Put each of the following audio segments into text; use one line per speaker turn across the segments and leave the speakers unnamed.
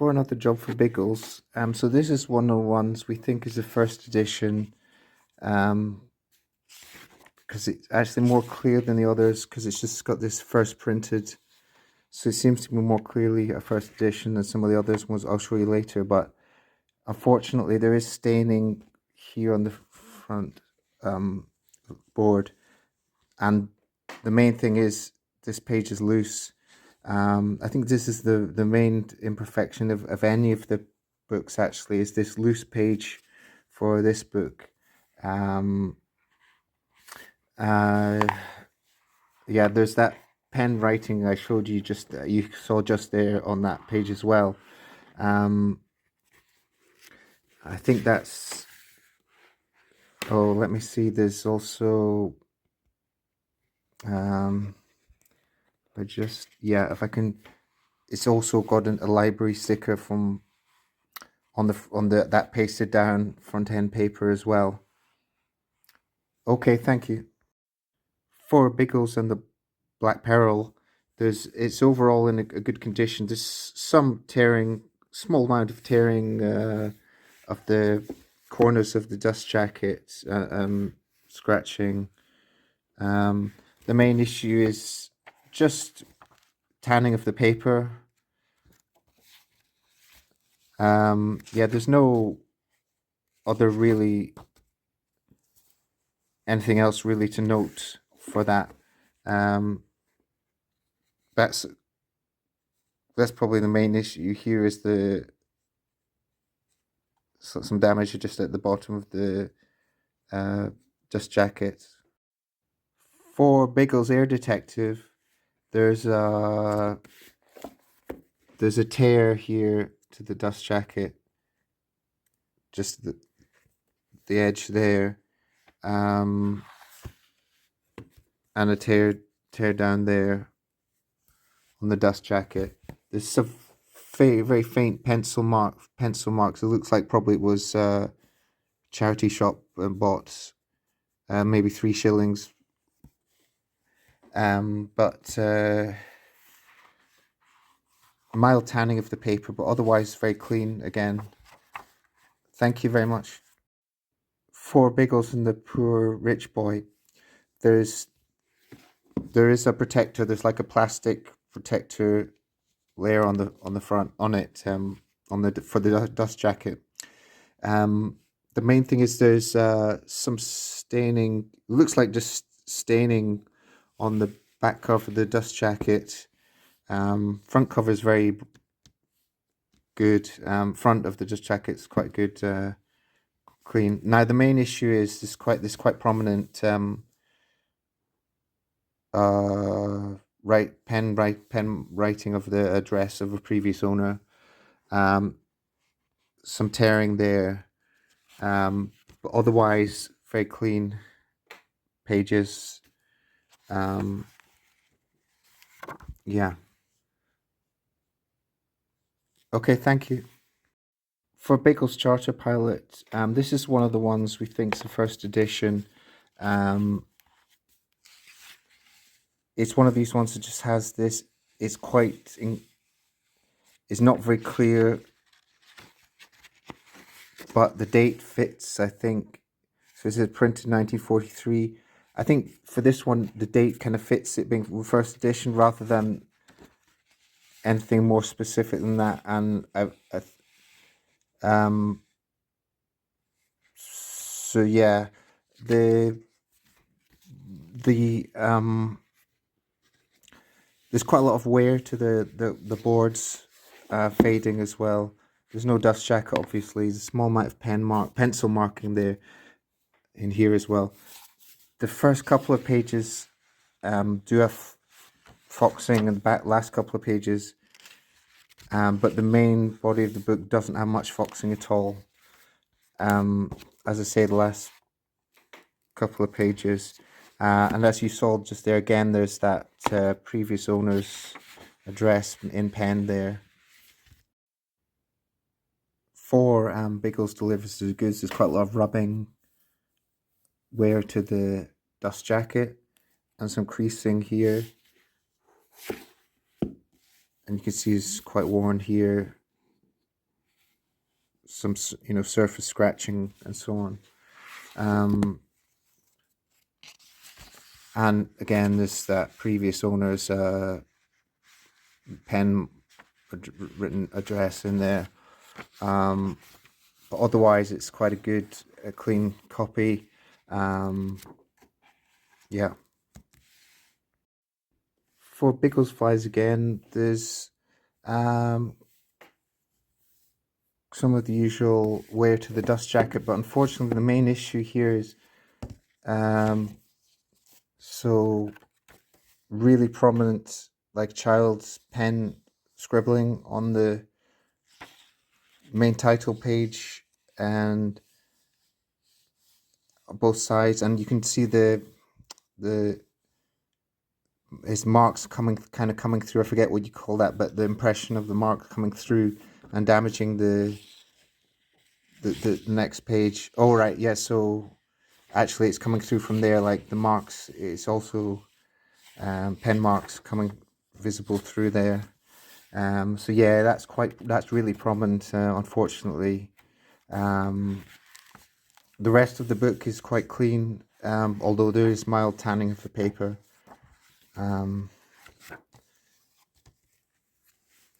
for another job for Biggles. So this is one of the ones we think is the first edition, because it's actually more clear than the others, because it's just got this first printed. So it seems to be more clearly a first edition than some of the others ones I'll show you later. But unfortunately, there is staining here on the front board, and the main thing is this page is loose. I think this is the main imperfection of any of the books, actually, is this loose page for this book. Yeah, there's that pen writing I showed you you saw just there on that page as well. I think that's, oh, let me see, there's also if I can, it's also got a library sticker from on the that pasted down front end paper as well. Okay, thank you. For Biggles and the Black Peril, it's overall in a good condition. There's some tearing, small amount of tearing of the corners of the dust jacket, scratching. The main issue is just tanning of the paper. Yeah, there's no other really anything else really to note for that. That's probably the main issue here, is some damage just at the bottom of the dust jacket. For Biggles Air Detective, there's a tear here to the dust jacket, just the edge there, and a tear down there on the dust jacket. There's some very faint pencil marks. It looks like probably it was charity shop and bought, maybe 3 shillings. But mild tanning of the paper, but otherwise very clean again. Thank you very much. For Biggles and the Poor Rich Boy, there is a protector. There's like a plastic protector layer on the front on it, for the dust jacket. The main thing is there's some staining. Looks like just staining on the back cover of the dust jacket. Front cover is very good. Front of the dust jacket is quite good, clean. Now the main issue is this quite prominent pen writing of the address of a previous owner. Some tearing there, but otherwise very clean pages. Yeah. Okay, thank you. For Biggles Charter Pilot, this is one of the ones we think is the first edition. It's one of these ones that just has this. It's not very clear, but the date fits, I think. So it says printed 1943. I think for this one, the date kind of fits it being first edition rather than anything more specific than that. And so yeah, there's quite a lot of wear to the boards, fading as well. There's no dust jacket, obviously. There's a small amount of pencil marking there in here as well. The first couple of pages do have foxing, and the last couple of pages, but the main body of the book doesn't have much foxing at all. As I say, the last couple of pages, and as you saw just there again, there's that previous owner's address in pen there. For Biggles delivers the goods, there's quite a lot of rubbing, wear to the dust jacket, and some creasing here, and you can see it's quite worn here some surface scratching and so on. And again, there's that previous owner's pen written address in there. But otherwise, it's quite a good, clean copy. Yeah. For Biggles flies again, there's some of the usual wear to the dust jacket, but unfortunately, the main issue here is so really prominent, like child's pen scribbling on the main title page and both sides, and you can see his marks coming through. I forget what you call that, but the impression of the mark coming through and damaging the next page. Oh right, yeah. So actually, it's coming through from there. Like the marks, it's also pen marks coming visible through there. So yeah, that's really prominent. Unfortunately, the rest of the book is quite clean, although there is mild tanning of the paper.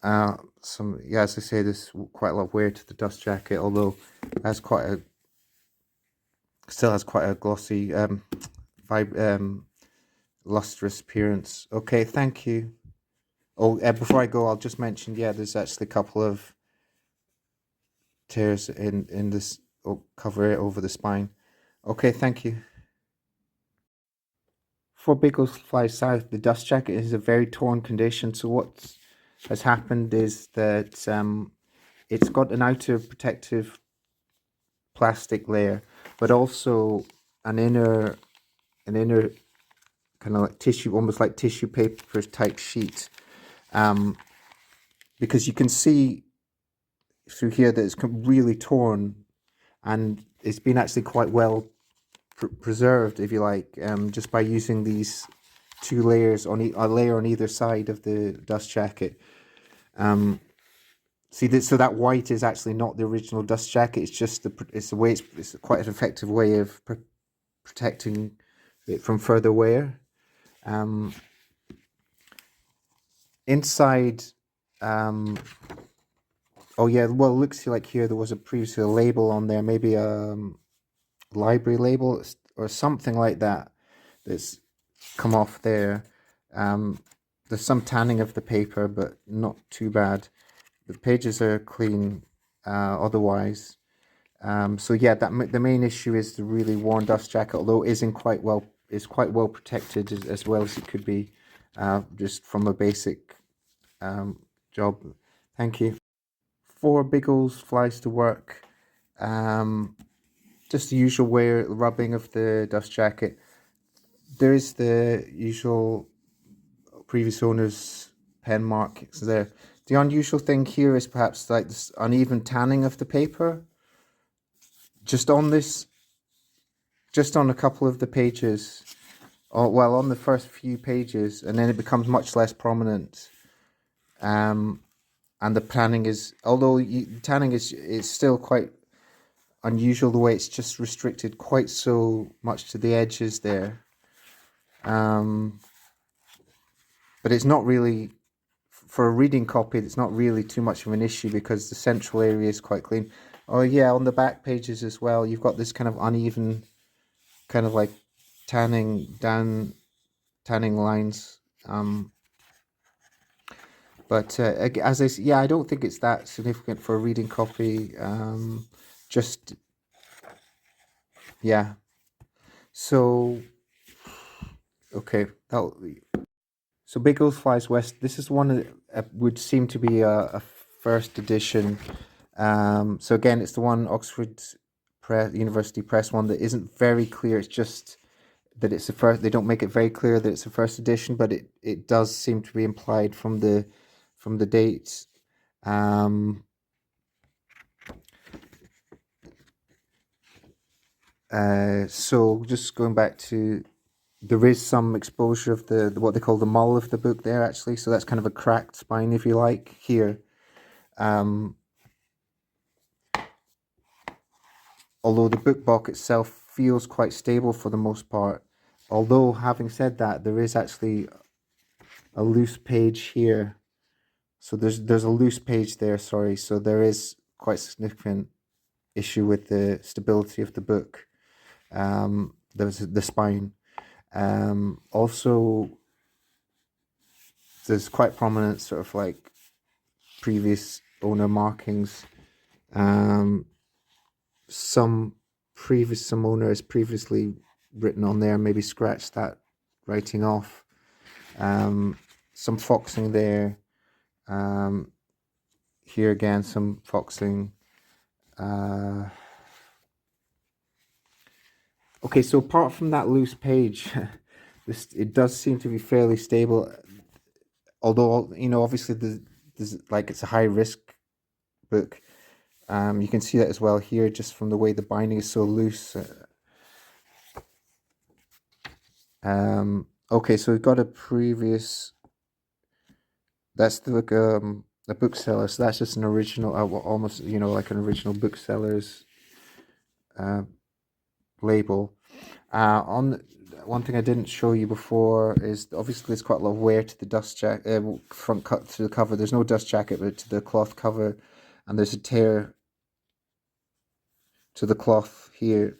As I say, there's quite a lot of wear to the dust jacket, although it has still has quite a glossy, lustrous appearance. Okay, thank you. Oh, before I go, I'll just mention, there's actually a couple of tears in this cover over the spine. Okay, thank you. For Biggles Fly South, the dust jacket is a very torn condition. So what has happened is that it's got an outer protective plastic layer, but also an inner kind of like tissue, almost like tissue paper type sheet. Because you can see through here that it's really torn, and it's been actually quite well preserved, if you like, just by using these two layers on a layer on either side of the dust jacket. See this, so that white is actually not the original dust jacket. It's just the way it's quite an effective way of protecting it from further wear. Inside, oh yeah, well, it looks like here there was previously a label on there, maybe a library label or something like that that's come off there. There's some tanning of the paper, but not too bad. The pages are clean otherwise. So yeah, the main issue is the really worn dust jacket, although is quite well protected as well as it could be, just from a basic job. Thank you. For Biggles Flies to Work, just the usual rubbing of the dust jacket. There is the usual previous owner's pen marks there. The unusual thing here is perhaps like this uneven tanning of the paper. Just on a couple of the pages, on the first few pages, and then it becomes much less prominent. And the tanning is, tanning is still quite unusual the way it's just restricted quite so much to the edges there. But it's not really, for a reading copy, it's not really too much of an issue because the central area is quite clean. Oh yeah, on the back pages as well, you've got this kind of uneven, kind of like tanning lines. But as I say, I don't think it's that significant for a reading copy. So okay, so Biggles Flies West. This is one that would seem to be a first edition. So again, it's the one Oxford University Press one that isn't very clear. It's just that it's the first. They don't make it very clear that it's a first edition, but it does seem to be implied from the dates. So just going back to, there is some exposure of the what they call the mull of the book there actually. So that's kind of a cracked spine, if you like, here. although the book block itself feels quite stable for the most part. Although, having said that, there is actually a loose page here. So there's a loose page there, sorry. So there is quite significant issue with the stability of the book. There's the spine. Also, there's quite prominent sort of like previous owner markings. Some owner has previously written on there, maybe scratched that writing off. Some foxing there. Here again, some foxing. Okay, so apart from that loose page, it does seem to be fairly stable. Although, obviously there's like it's a high risk book. You can see that as well here, just from the way the binding is so loose. Okay, so we've got a previous. That's the bookseller. So that's just an original, almost like an original bookseller's label. On one thing I didn't show you before is obviously there's quite a lot of wear to the dust jacket, front cut to the cover. There's no dust jacket, but to the cloth cover, and there's a tear to the cloth here,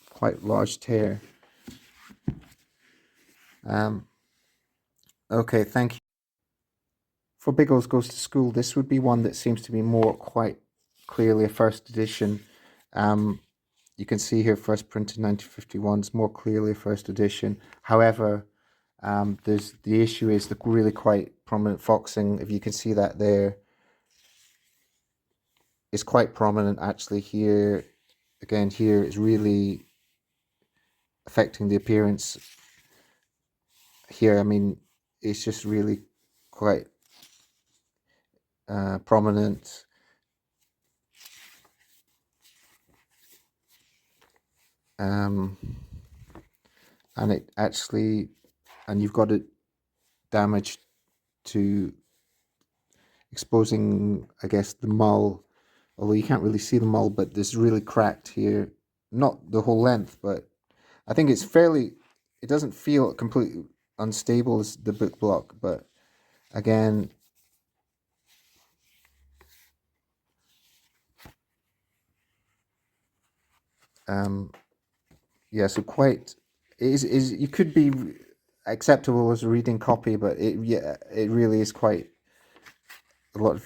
quite large tear. Okay, thank you. For Biggles Goes to School, this would be one that seems to be more quite clearly a first edition. You can see here first printed 1951. It's more clearly a first edition. However, there's the issue is the really quite prominent foxing. If you can see that there, it's quite prominent actually here. Again, here it's really affecting the appearance. Here, I mean, it's just really quite prominent. And it actually, and you've got it damaged to exposing, I guess, the mull, although you can't really see the mull, but there's really cracked here, not the whole length, but I think it's fairly, it doesn't feel completely unstable as the book block, but again, yeah, so quite, is you could be acceptable as a reading copy, but it really is quite a lot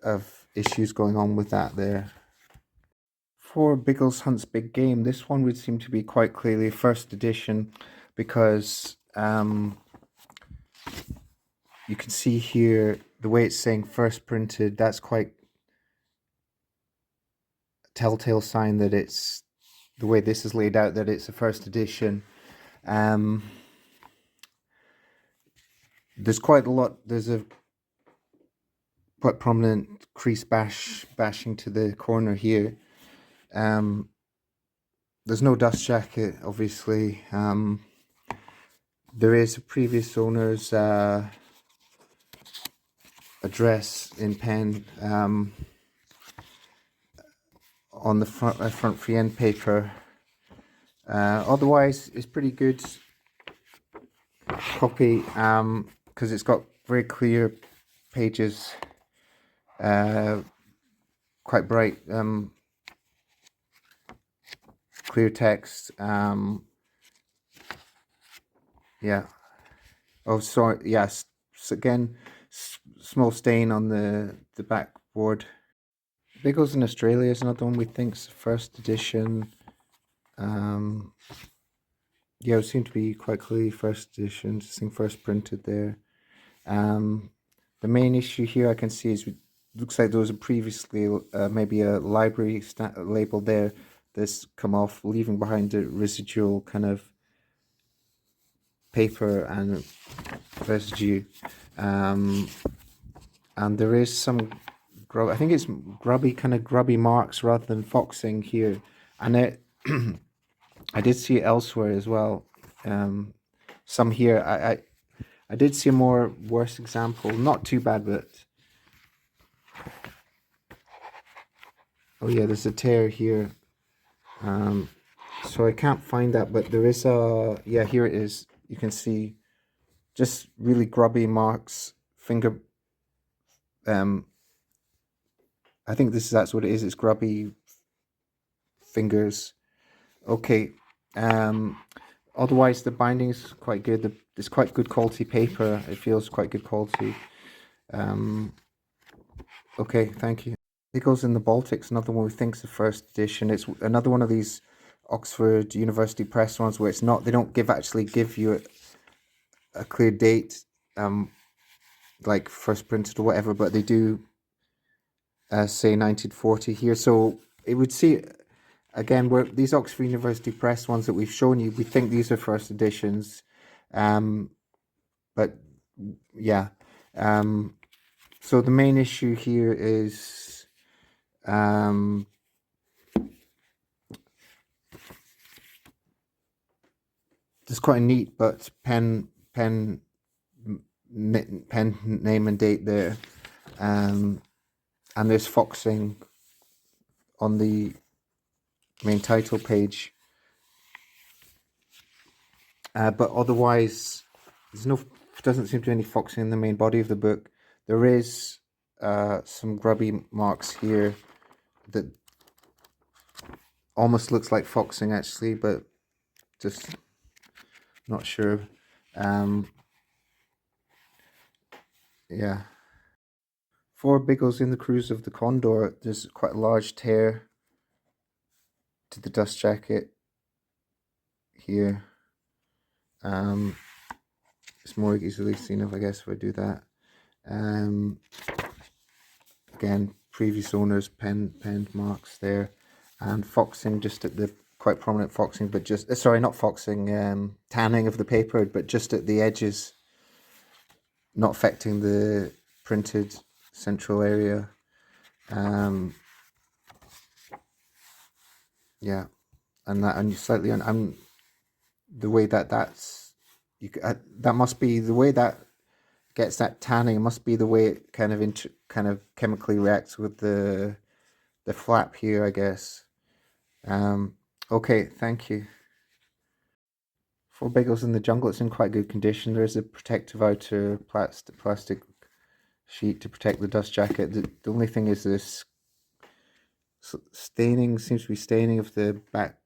of issues going on with that there. For Biggles Hunts Big Game, this one would seem to be quite clearly first edition because you can see here the way it's saying first printed, that's quite a telltale sign that it's the way this is laid out, that it's a first edition. There's quite a lot, there's a quite prominent crease bashing to the corner here. There's no dust jacket, obviously. There is a previous owner's address in pen on the front free end paper. Otherwise, it's pretty good copy because it's got very clear pages, quite bright, clear text. Yeah. Oh, sorry. Yes. So again, small stain on the backboard. Biggles in Australia is another one we think's first edition. Yeah, it seemed to be quite clearly first edition, just first printed there. The main issue here I can see is it looks like there was a previously maybe a library label there that's come off, leaving behind a residual kind of paper and residue. And there is some I think it's grubby marks rather than foxing here, and it I did see it elsewhere as well. Some here I did see a more worse example, not too bad, but Oh yeah, there's a tear here. So I can't find that, but there is a, yeah, here it is. You can see just really grubby marks, finger, um, I think that's what it is. It's grubby fingers. Okay. Um, Otherwise the binding is quite good. It's quite good quality paper. It feels quite good quality. Um, okay, thank you. It goes in the Baltics, another one we think is the first edition. It's another one of these Oxford University Press ones where it's not, they don't actually give you a clear date, like first printed or whatever, but they do say 1940 here. So it would see, again, where these Oxford University Press ones that we've shown you, we think these are first editions. But yeah, so the main issue here is there's quite a neat but pen name and date there, and there's foxing on the main title page, but otherwise doesn't seem to be any foxing in the main body of the book. There is some grubby marks here that almost looks like foxing actually, but just not sure. Yeah. For Biggles in the Cruise of the Condor, there's quite a large tear to the dust jacket here. It's more easily seen if I do that. Again, previous owners penned marks there, and foxing just at the quite prominent foxing, but just sorry, not foxing, tanning of the paper, but just at the edges, not affecting the printed central area. Yeah, and slightly on. The way that's that must be the way that gets that tanning. It must be the way it kind of chemically reacts with the flap here, I guess. Okay, thank you. For Biggles in the Jungle, it's in quite good condition. There is a protective outer plastic sheet to protect the dust jacket. The only thing is this staining, seems to be staining of the back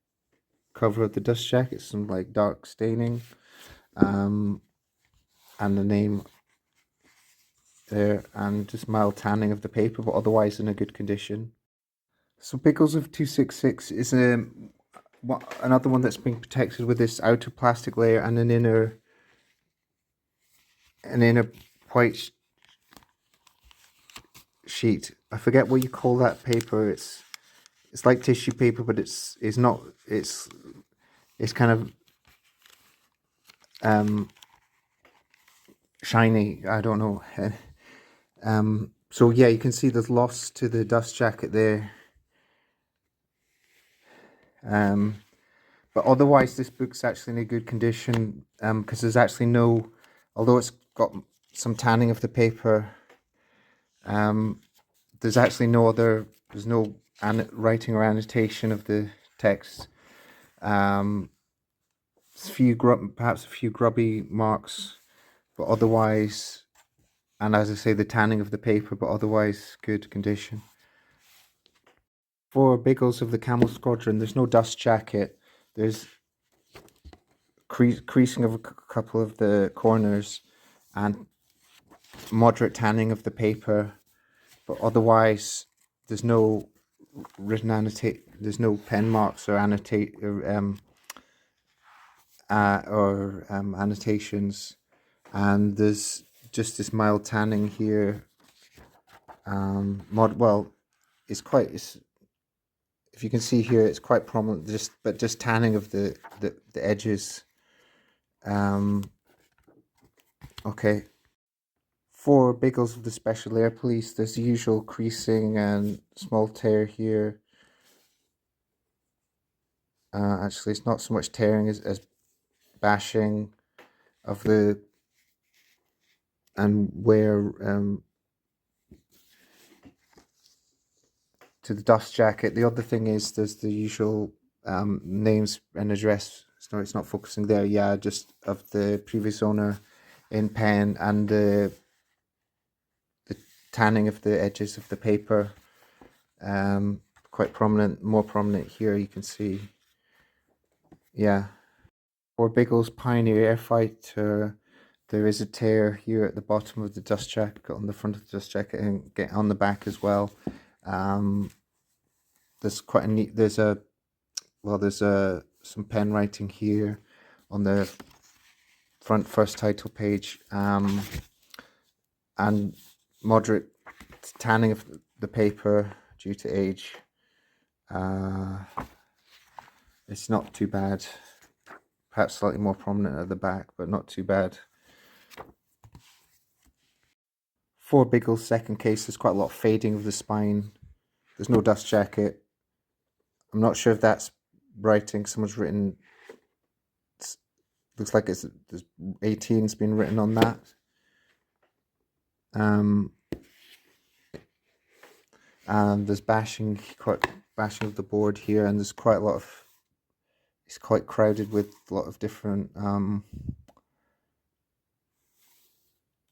cover of the dust jacket, some like dark staining, and the name there, and just mild tanning of the paper, but otherwise in a good condition. So Biggles of 266 is another one that's been protected with this outer plastic layer and an inner white sheet. I forget what you call that paper. It's like tissue paper, but it's not. It's kind of shiny. I don't know. So yeah, you can see there's loss to the dust jacket there. But otherwise, this book's actually in a good condition, because there's actually no, although it's got some tanning of the paper, there's actually there's no writing or annotation of the text. Perhaps a few grubby marks, but otherwise, and as I say, the tanning of the paper, but otherwise good condition. For Biggles of the Camel Squadron, there's no dust jacket. There's creasing of a couple of the corners and moderate tanning of the paper, but otherwise there's no written there's no pen marks or annotations, and there's just this mild tanning here. It's if you can see here, it's quite prominent, just tanning of the edges. Okay. For Biggles of the Special Air Police, there's the usual creasing and small tear here. Actually, it's not so much tearing as bashing of the and wear to the dust jacket. The other thing is there's the usual names and address. So it's not focusing there. Yeah, just of the previous owner in pen, and the tanning of the edges of the paper. Quite prominent, more prominent here. You can see. Yeah. For Biggles Pioneer Airfighter, there is a tear here at the bottom of the dust jacket, on the front of the dust jacket, and get on the back as well. There's quite a neat. There's some pen writing here on the front first title page, and moderate tanning of the paper due to age. It's not too bad. Perhaps slightly more prominent at the back, but not too bad. For Biggles' second case, there's quite a lot of fading of the spine. There's no dust jacket. I'm not sure if that's writing. Someone's written. Looks like there's 18's been written on that. And there's bashing of the board here, and there's quite a lot of. It's quite crowded with a lot of different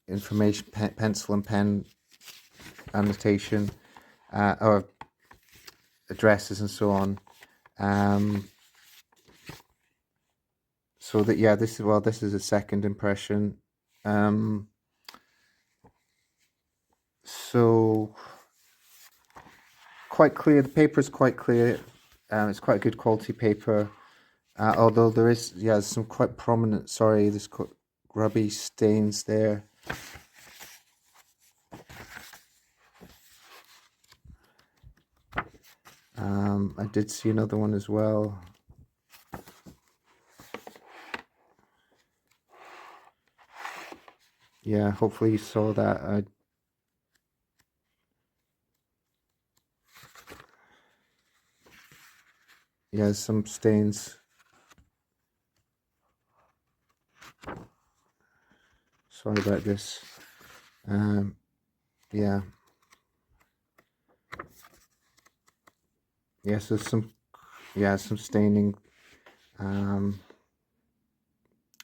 information, pencil and pen annotation, or addresses and so on. So that, yeah, this is a second impression. So quite clear. The paper is quite clear. It's quite good quality paper. Although there is, some quite prominent. Sorry, there's grubby stains there. I did see another one as well. Yeah, hopefully you saw that. Yeah, some stains. Sorry about this. Yeah. Yeah, so some staining.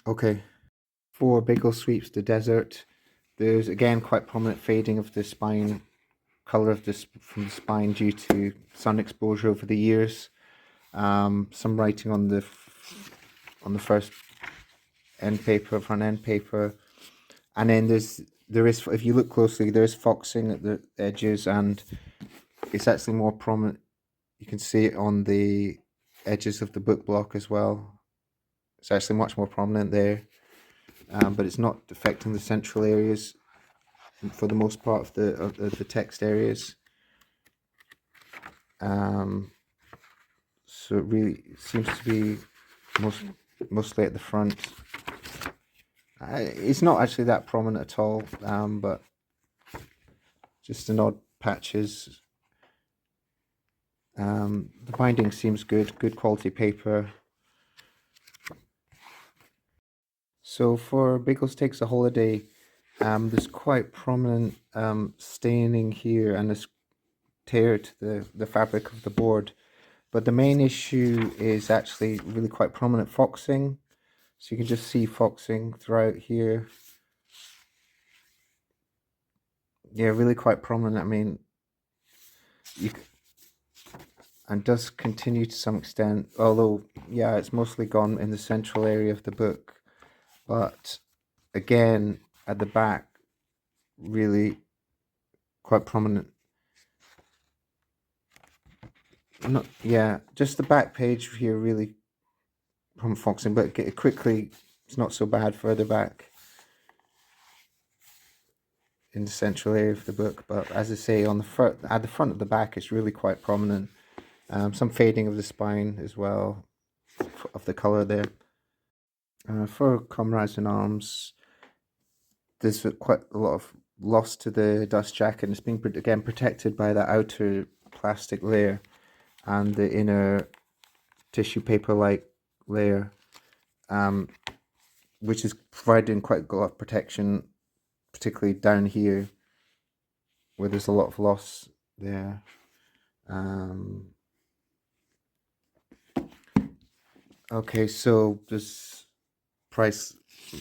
Okay. For Biggles Sweeps the Desert, there's again quite prominent fading of the spine, color of this from the spine due to sun exposure over the years. Some writing on the first front end paper, and then there is, if you look closely, there is foxing at the edges, and it's actually more prominent. You can see it on the edges of the book block as well. It's actually much more prominent there, but it's not affecting the central areas for the most part of the text areas. So it really seems to be mostly at the front. It's not actually that prominent at all, but just an odd patches. The binding seems good quality paper. So for Biggles Takes a Holiday, there's quite prominent staining here and this tear to the fabric of the board. But the main issue is actually really quite prominent foxing. So you can just see foxing throughout here. Yeah, really quite prominent. I mean, and does continue to some extent, although, yeah, it's mostly gone in the central area of the book. But again, at the back, really quite prominent. Not, yeah, just the back page here really from foxing, but quickly, it's not so bad further back in the central area of the book. But as I say, on at the front of the back, it's really quite prominent. Some fading of the spine as well, of the color there. For Comrades in Arms, there's quite a lot of loss to the dust jacket, and it's being again protected by that outer plastic layer and the inner tissue paper-like layer, which is providing quite a lot of protection, particularly down here where there's a lot of loss there. Okay, so this price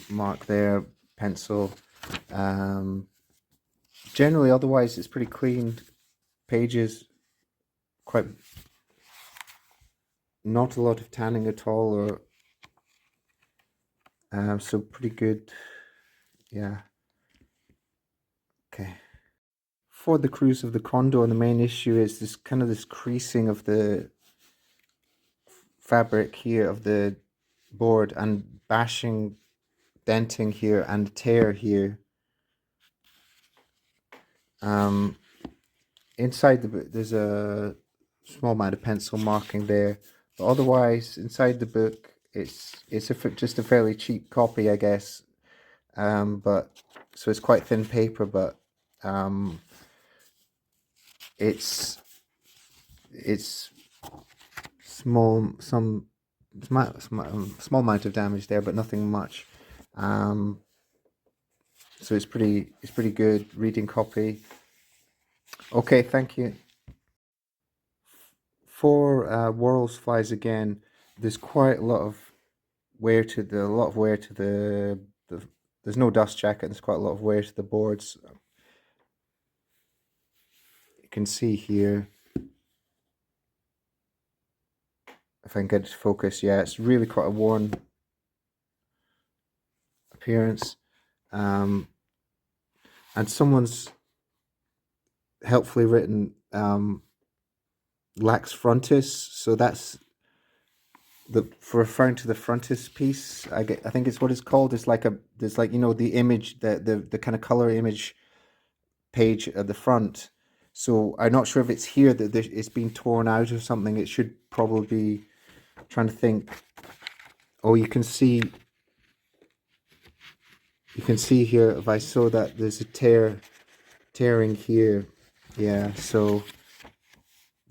mark there, pencil. Um, Generally, otherwise, it's pretty clean. Pages, quite not a lot of tanning at all, or so pretty good. Yeah. Okay. For the cruise of the Condor, the main issue is this kind of this creasing of the fabric here of the board and bashing, denting here and tear here. Um, Inside the book, there's a small amount of pencil marking there, but otherwise inside the book, just a fairly cheap copy, I guess. But so it's quite thin paper, but um, it's it's small small amount of damage there, but nothing much. Um, so it's pretty good reading copy. Okay, thank you. For Worrals flies again, there's quite a lot of wear to the there's no dust jacket. There's quite a lot of wear to the boards. You can see here if I can get it to focus. Yeah, it's really quite a worn appearance. And someone's helpfully written lax frontis, so that's for referring to the frontispiece. I think it's what it's called. There's like the image, the kind of color image page at the front. So I'm not sure if it's here that it's been torn out or something. It should probably be. Trying to think. Oh, you can see here if I saw that there's a tearing here. Yeah, so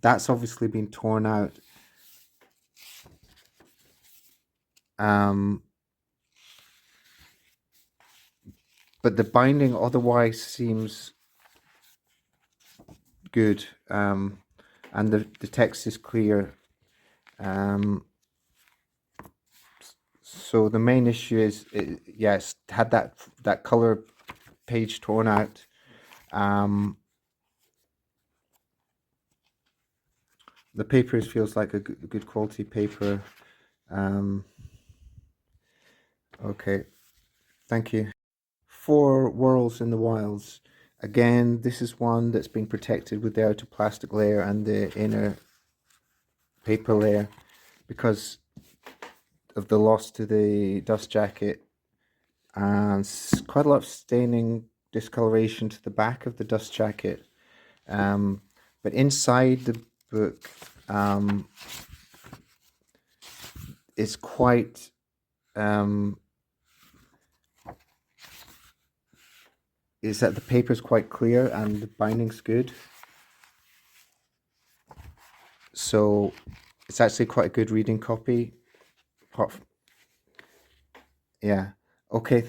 that's obviously been torn out. But the binding otherwise seems good. And the text is clear. So the main issue is, yes, had that color page torn out. The paper feels like a good quality paper. Okay, thank you. For Worrals in the Wilds, again, this is one that's been protected with the outer plastic layer and the inner paper layer because of the loss to the dust jacket, and quite a lot of staining, discoloration to the back of the dust jacket. But inside the book, it's quite is that the paper's quite clear and the binding's good. So it's actually quite a good reading copy. Yeah. Okay.